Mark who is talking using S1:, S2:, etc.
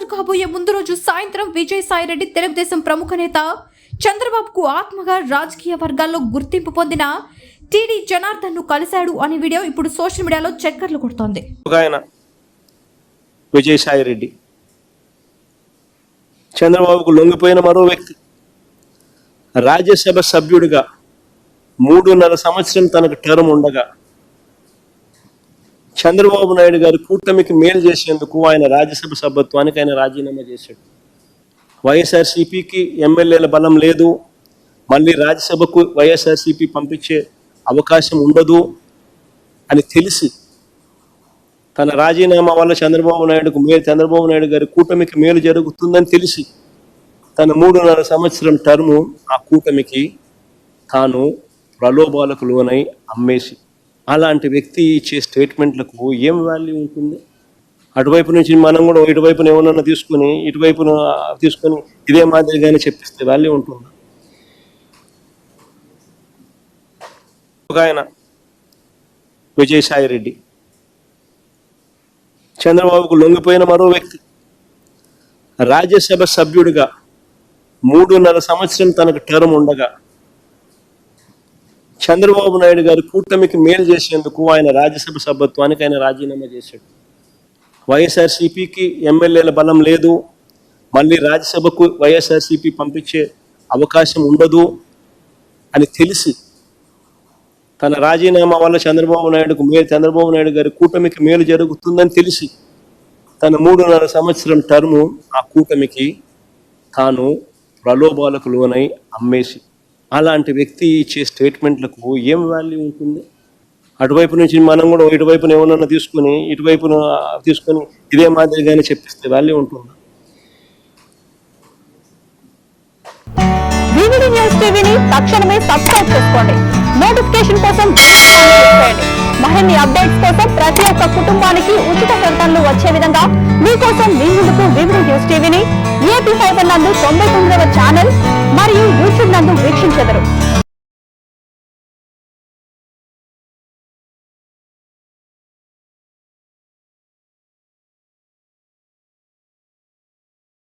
S1: ఎన్నికలు కాబోయే ముందు రోజు సాయంత్రం విజయసాయిరెడ్డి తెలుగుదేశం ప్రముఖ నేత చంద్రబాబుకు ఆత్మగా రాజకీయ వర్గాల్లో గుర్తింపు పొందిన టీడీ జనార్దన్ ను కలిశాడు అనే వీడియో ఇప్పుడు సోషల్ మీడియాలో చక్కర్లు కొడుతోంది.
S2: విజయసాయిరెడ్డి చంద్రబాబుకు లొంగిపోయిన మరో వ్యక్తి. రాజ్యసభ సభ్యుడిగా 3.5 సంవత్సరం తనకు టర్మ్ ఉండగా చంద్రబాబు నాయుడు గారి కూటమికి మేలు చేసేందుకు ఆయన రాజ్యసభ సభ్యత్వానికి ఆయన రాజీనామా చేశాడు. వైఎస్ఆర్సీపీకి ఎమ్మెల్యేల బలం లేదు, మళ్ళీ రాజ్యసభకు వైఎస్ఆర్సీపీ పంపించే అవకాశం ఉండదు అని తెలిసి తన రాజీనామా వల్ల చంద్రబాబు నాయుడు గారి కూటమికి మేలు జరుగుతుందని తెలిసి తన 3.5 సంవత్సరం టర్ము ఆ కూటమికి తాను ప్రలోభాలకు లోనై అమ్మేసి, అలాంటి వ్యక్తి ఇచ్చే స్టేట్మెంట్లకు ఏం వాల్యూ ఉంటుంది? అటువైపు నుంచి మనం కూడా ఇటువైపున ఏమన్నా తీసుకొని ఇటువైపున తీసుకొని ఇదే మాదిరిగానే చెప్పిస్తే వాల్యూ ఉంటుంది? ఒక ఆయన విజయసాయిరెడ్డి చంద్రబాబుకు లొంగిపోయిన మరో వ్యక్తి. రాజ్యసభ సభ్యుడిగా 3.5 సంవత్సరం తనకు టర్మ్ ఉండగా చంద్రబాబు నాయుడు గారి కూటమికి మేలు చేసేందుకు ఆయన రాజ్యసభ సభ్యత్వానికి ఆయన రాజీనామా చేశాడు. వైఎస్ఆర్సీపీకి ఎమ్మెల్యేల బలం లేదు, మళ్ళీ రాజ్యసభకు వైఎస్ఆర్సీపీ పంపించే అవకాశం ఉండదు అని తెలిసి తన రాజీనామా వల్ల చంద్రబాబు నాయుడు గారి కూటమికి మేలు జరుగుతుందని తెలిసి తన 3.5 సంవత్సరం టర్ము ఆ కూటమికి తాను ప్రలోభాలకు లోనై అమ్మేసి, అలాంటి వ్యక్తి ఇచ్చే స్టేట్మెంట్లకు ఏం వాల్యూ ఉంటుంది? అటువైపు నుంచి మనం కూడా ఇటువైపున ఏమన్నా తీసుకొని ఇటువైపున తీసుకొని ఇదే మాదిరిగానే చెప్పిస్తే వాల్యూ ఉంటుంది?
S3: వివిడి న్యూస్ టీవీని తక్షణమే సబ్స్క్రైబ్ చేసుకోండి. నోటిఫికేషన్ కోసం మరిన్ని అప్డేట్స్ కోసం ప్రతి ఒక్క కుటుంబానికి ఉచిత ప్రకటనలు వచ్చే విధంగా మీకోసం మీ ముందుకు వివిడి న్యూస్ టీవీని AP5 నందు 99వ ఛానల్ మరియు యూట్యూబ్ నందు వీక్షించెదరు.